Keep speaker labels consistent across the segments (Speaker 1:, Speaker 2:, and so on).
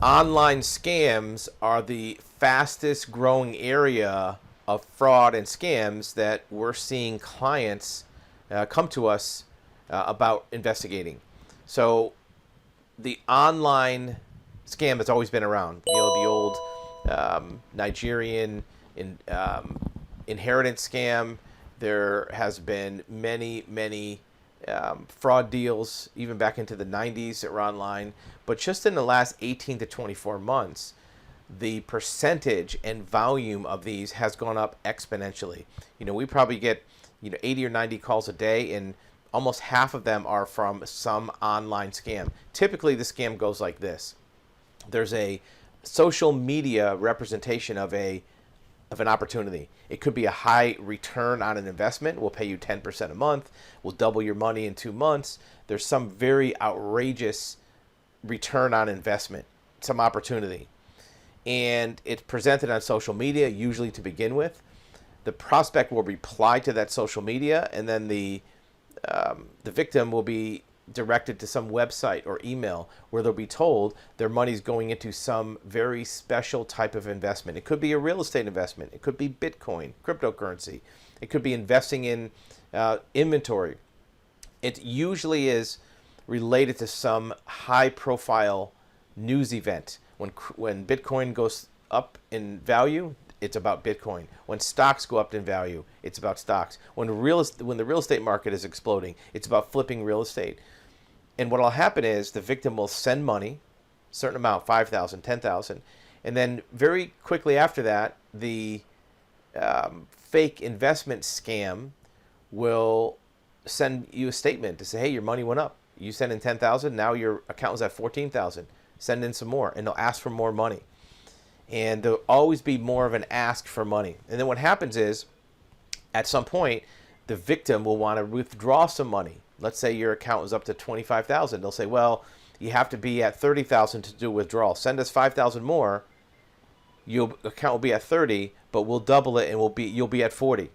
Speaker 1: online scams are the fastest growing area of fraud and scams that we're seeing clients come to us about investigating. So the online scam has always been around. You know, the old Nigerian inheritance scam. There has been many fraud deals, even back into the 90s that were online. But just in the last 18 to 24 months, the percentage and volume of these has gone up exponentially. You know, we probably get 80 or 90 calls a day, and almost half of them are from some online scam. Typically, the scam goes like this: there's a social media representation of an opportunity. It could be a high return on an investment. We'll pay you 10% a month. We'll double your money in 2 months. There's some very outrageous return on investment, some opportunity. And it's presented on social media, usually to begin with. The prospect will reply to that social media, and then the victim will be directed to some website or email where they'll be told their money's going into some very special type of investment. It could be a real estate investment. It could be Bitcoin, cryptocurrency. It could be investing in inventory. It usually is related to some high-profile news event. When Bitcoin goes up in value, it's about Bitcoin. When stocks go up in value, it's about stocks. When the real estate market is exploding, it's about flipping real estate. And what will happen is the victim will send money, a certain amount, 5,000, 10,000, and then very quickly after that, the fake investment scam will send you a statement to say, hey, your money went up. You sent in 10,000, now your account was at 14,000. Send in some more, and they'll ask for more money. And there'll always be more of an ask for money. And then what happens is, at some point, the victim will want to withdraw some money. Let's say your account was up to 25,000. They'll say, well, you have to be at 30,000 to do a withdrawal. Send us 5,000 more. Your account will be at 30, but we'll double it, and you'll be at 40.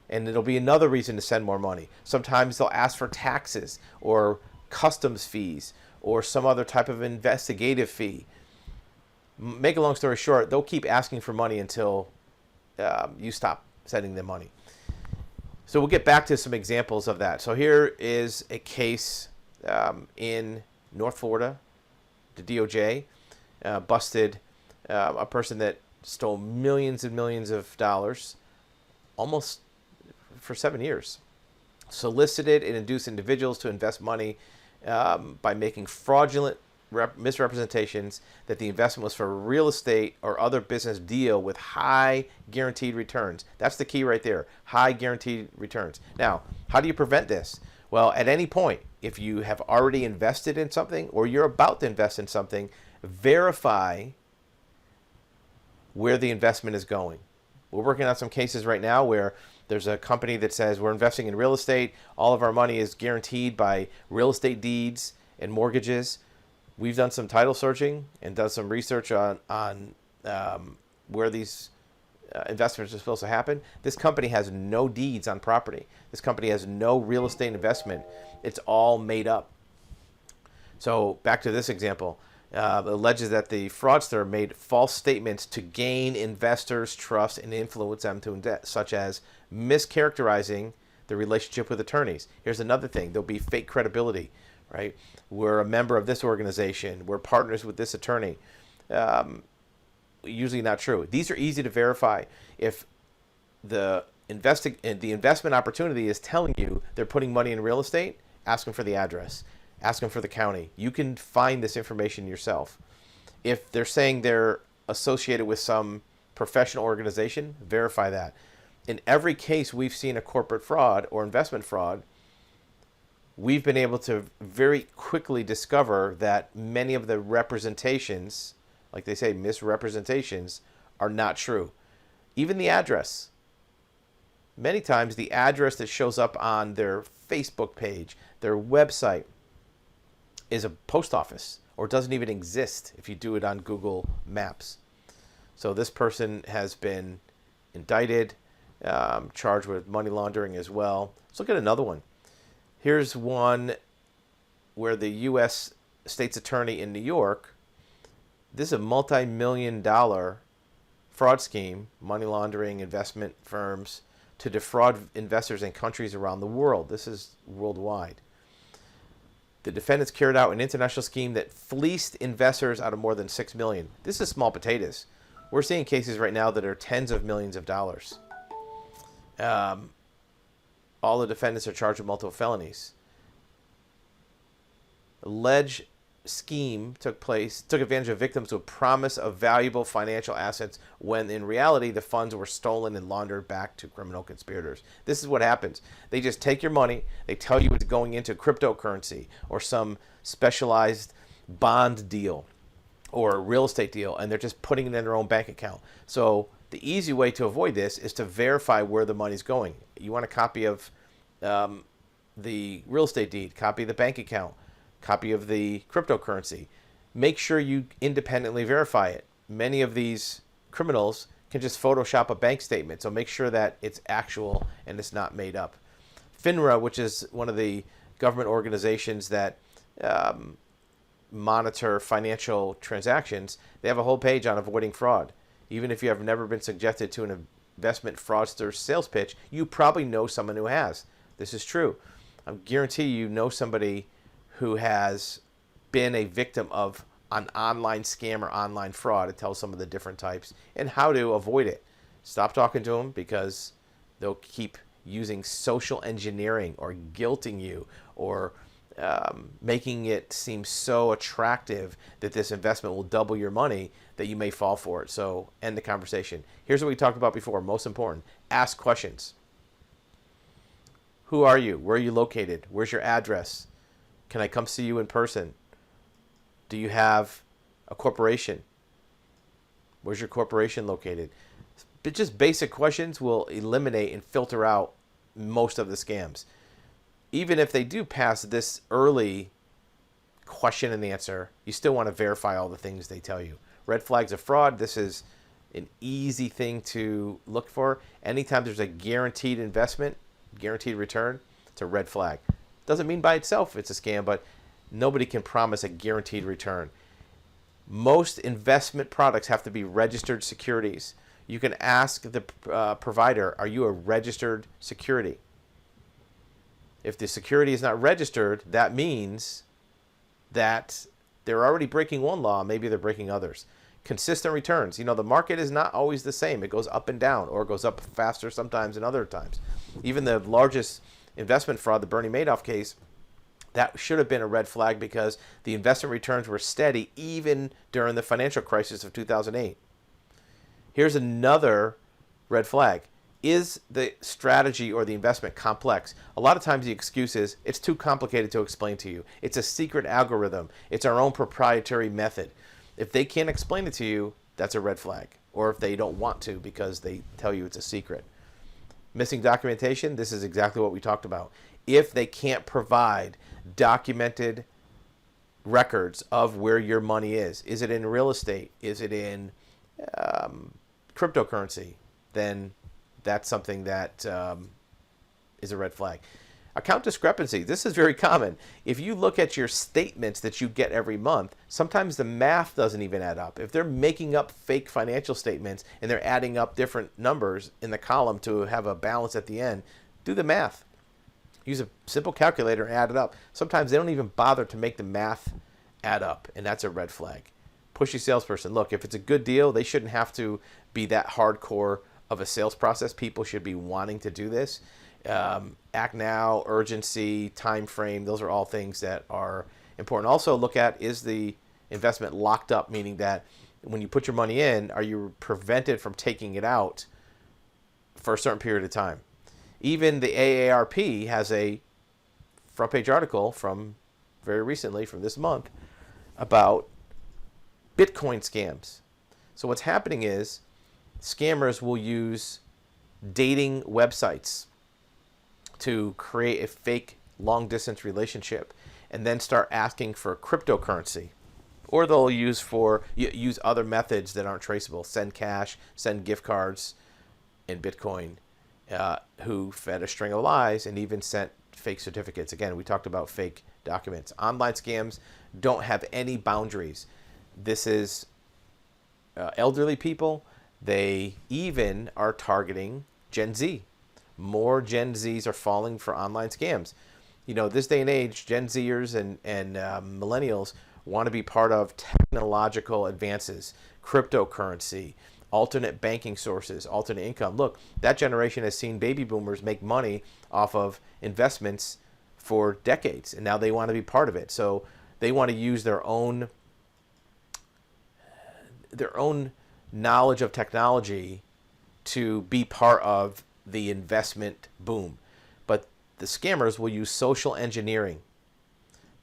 Speaker 1: And it'll be another reason to send more money. Sometimes they'll ask for taxes or customs fees or some other type of investigative fee. Make a long story short, they'll keep asking for money until you stop sending them money. So we'll get back to some examples of that. So here is a case in North Florida. The DOJ busted a person that stole millions and millions of dollars, almost for 7 years. Solicited and induced individuals to invest money by making fraudulent misrepresentations that the investment was for real estate or other business deal with high guaranteed returns. That's the key right there, high guaranteed returns. Now, how do you prevent this? Well, at any point, if you have already invested in something or you're about to invest in something, verify where the investment is going. We're working on some cases right now where there's a company that says we're investing in real estate. All of our money is guaranteed by real estate deeds and mortgages. We've done some title searching and done some research on where these investments are supposed to happen. This company has no deeds on property. This company has no real estate investment. It's all made up. So back to this example. It alleges that the fraudster made false statements to gain investors' trust and influence them to invest, such as mischaracterizing the relationship with attorneys. Here's another thing. There'll be fake credibility, right? We're a member of this organization. We're partners with this attorney. Usually not true. These are easy to verify. If the investment opportunity is telling you they're putting money in real estate, ask them for the address. Ask them for the county. You can find this information yourself. If they're saying they're associated with some professional organization, verify that. In every case we've seen a corporate fraud or investment fraud, we've been able to very quickly discover that many of the representations, like they say, misrepresentations, are not true. Even the address. Many times the address that shows up on their Facebook page, their website, is a post office or doesn't even exist if you do it on Google Maps. So this person has been indicted, charged with money laundering as well. Let's look at another one. Here's one where the U.S. state's attorney in New York This is a multi-million-dollar fraud scheme, money laundering, investment firms to defraud investors in countries around the world. This is worldwide. The defendants carried out an international scheme that fleeced investors out of more than $6 million. This is small potatoes. We're seeing cases right now that are tens of millions of dollars. All the defendants are charged with multiple felonies. Alleged scheme took advantage of victims with promise of valuable financial assets when in reality the funds were stolen and laundered back to criminal conspirators. This is what happens. They just take your money, they tell you it's going into cryptocurrency or some specialized bond deal or real estate deal, and they're just putting it in their own bank account. So the easy way to avoid this is to verify where the money's going. You want a copy of the real estate deed, copy of the bank account, copy of the cryptocurrency. Make sure you independently verify it. Many of these criminals can just Photoshop a bank statement, so make sure that it's actual and it's not made up. Finra, which is one of the government organizations that monitor financial transactions, they have a whole page on avoiding fraud. Even if you have never been subjected to an investment fraudster sales pitch, you probably know someone who has. This is true. I guarantee you know somebody who has been a victim of an online scam or online fraud. It tells some of the different types and how to avoid it. Stop talking to them because they'll keep using social engineering or guilting you or making it seem so attractive that this investment will double your money that you may fall for it. So end the conversation. Here's what we talked about before. Most important, ask questions. Who are you? Where are you located? Where's your address? Can I come see you in person? Do you have a corporation? Where's your corporation located? But just basic questions will eliminate and filter out most of the scams. Even if they do pass this early question and answer, you still want to verify all the things they tell you. Red flags of fraud, this is an easy thing to look for. Anytime there's a guaranteed investment, guaranteed return, it's a red flag. Doesn't mean by itself it's a scam, but nobody can promise a guaranteed return. Most investment products have to be registered securities. You can ask the provider, are you a registered security? If the security is not registered, that means that they're already breaking one law, maybe they're breaking others. Consistent returns. You know, the market is not always the same. It goes up and down, or it goes up faster sometimes and other times. Even the largest investment fraud, the Bernie Madoff case, that should have been a red flag because the investment returns were steady even during the financial crisis of 2008. Here's another red flag. Is the strategy or the investment complex? A lot of times the excuse is it's too complicated to explain to you. It's a secret algorithm. It's our own proprietary method. If they can't explain it to you, that's a red flag. Or if they don't want to because they tell you it's a secret. Missing documentation, this is exactly what we talked about. If they can't provide documented records of where your money is it in real estate? Is it in cryptocurrency? Then that's something that is a red flag. Account discrepancy. This is very common. If you look at your statements that you get every month, sometimes the math doesn't even add up. If they're making up fake financial statements and they're adding up different numbers in the column to have a balance at the end, do the math. Use a simple calculator and add it up. Sometimes they don't even bother to make the math add up, and that's a red flag. Pushy salesperson. Look, if it's a good deal, they shouldn't have to be that hardcore of a sales process. People should be wanting to do this. Act now, urgency, time frame, those are all things that are important. Also look at, is the investment locked up, meaning that when you put your money in, are you prevented from taking it out for a certain period of time? Even the AARP has a front page article from very recently, from this month, about Bitcoin scams. So what's happening is scammers will use dating websites to create a fake long-distance relationship and then start asking for cryptocurrency. Or they'll use other methods that aren't traceable. Send cash, send gift cards in Bitcoin, who fed a string of lies and even sent fake certificates. Again, we talked about fake documents. Online scams don't have any boundaries. This is elderly people. They even are targeting Gen Z. More Gen Zs are falling for online scams. This day and age, Gen Zers and millennials want to be part of technological advances, cryptocurrency, alternate banking sources, alternate income. Look, that generation has seen baby boomers make money off of investments for decades, and now they want to be part of it. So they want to use their own knowledge of technology to be part of the investment boom. But the scammers will use social engineering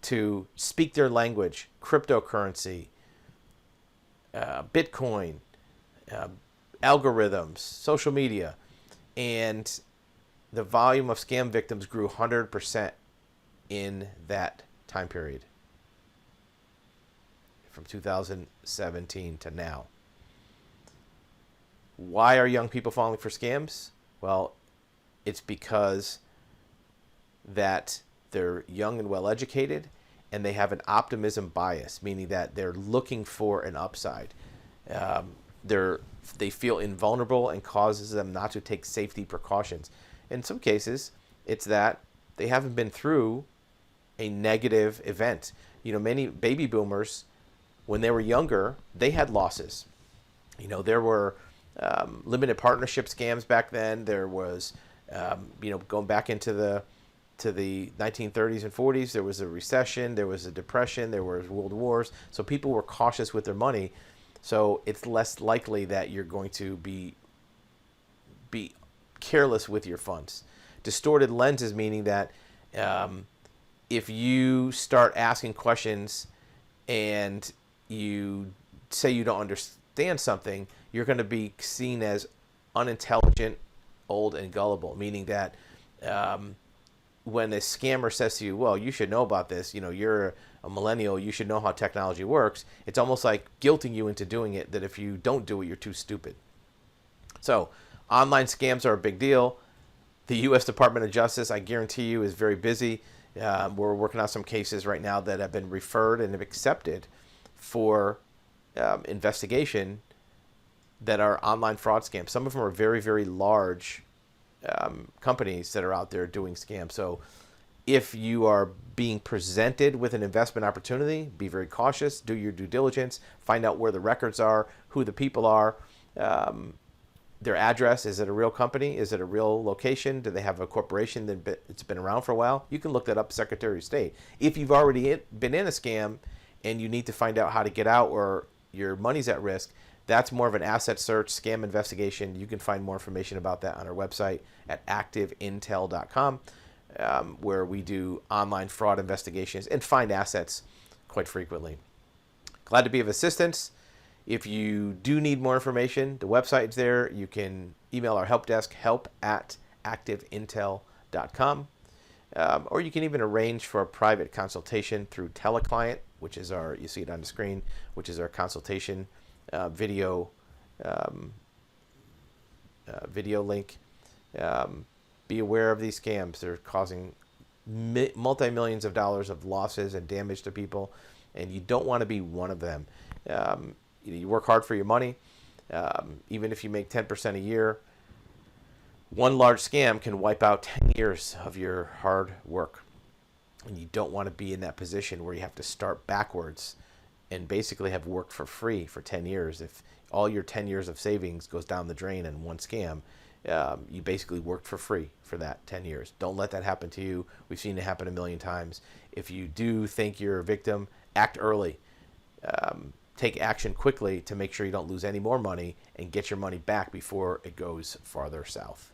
Speaker 1: to speak their language, cryptocurrency, Bitcoin, algorithms, social media, and the volume of scam victims grew 100% in that time period from 2017 to now. Why are young people falling for scams? Well, it's because that they're young and well educated, and they have an optimism bias, meaning that they're looking for an upside. They feel invulnerable and causes them not to take safety precautions. In some cases, it's that they haven't been through a negative event. Many baby boomers, when they were younger, they had losses. There were limited partnership scams back then. There was, going back into the 1930s and 40s, there was a recession, there was a depression, there was world wars. So people were cautious with their money. So it's less likely that you're going to be careless with your funds. Distorted lenses, meaning that if you start asking questions and you say you don't understand something, you're going to be seen as unintelligent, old, and gullible, meaning that when a scammer says to you, well, you should know about this, you're a millennial, you should know how technology works, it's almost like guilting you into doing it, that if you don't do it, you're too stupid. So online scams are a big deal. The U.S. Department of Justice, I guarantee you, is very busy. We're working on some cases right now that have been referred and have accepted for investigation that are online fraud scams. Some of them are very, very large companies that are out there doing scams. So if you are being presented with an investment opportunity, be very cautious, do your due diligence, find out where the records are, who the people are, their address. Is it a real company? Is it a real location? Do they have a corporation that's been around for a while? You can look that up, Secretary of State. If you've already been in a scam and you need to find out how to get out or your money's at risk, that's more of an asset search, scam investigation. You can find more information about that on our website at activeintel.com, where we do online fraud investigations and find assets quite frequently. Glad to be of assistance. If you do need more information, the website's there. You can email our help desk, help@activeintel.com. Or you can even arrange for a private consultation through Teleclient, which is you see it on the screen, which is our consultation video link. Be aware of these scams. They're causing multi-millions of dollars of losses and damage to people, and you don't want to be one of them. You work hard for your money. Even if you make 10% a year, one large scam can wipe out 10 years of your hard work. And you don't want to be in that position where you have to start backwards and basically have worked for free for 10 years. If all your 10 years of savings goes down the drain in one scam, you basically worked for free for that 10 years. Don't let that happen to you. We've seen it happen a million times. If you do think you're a victim, act early. Take action quickly to make sure you don't lose any more money and get your money back before it goes farther south.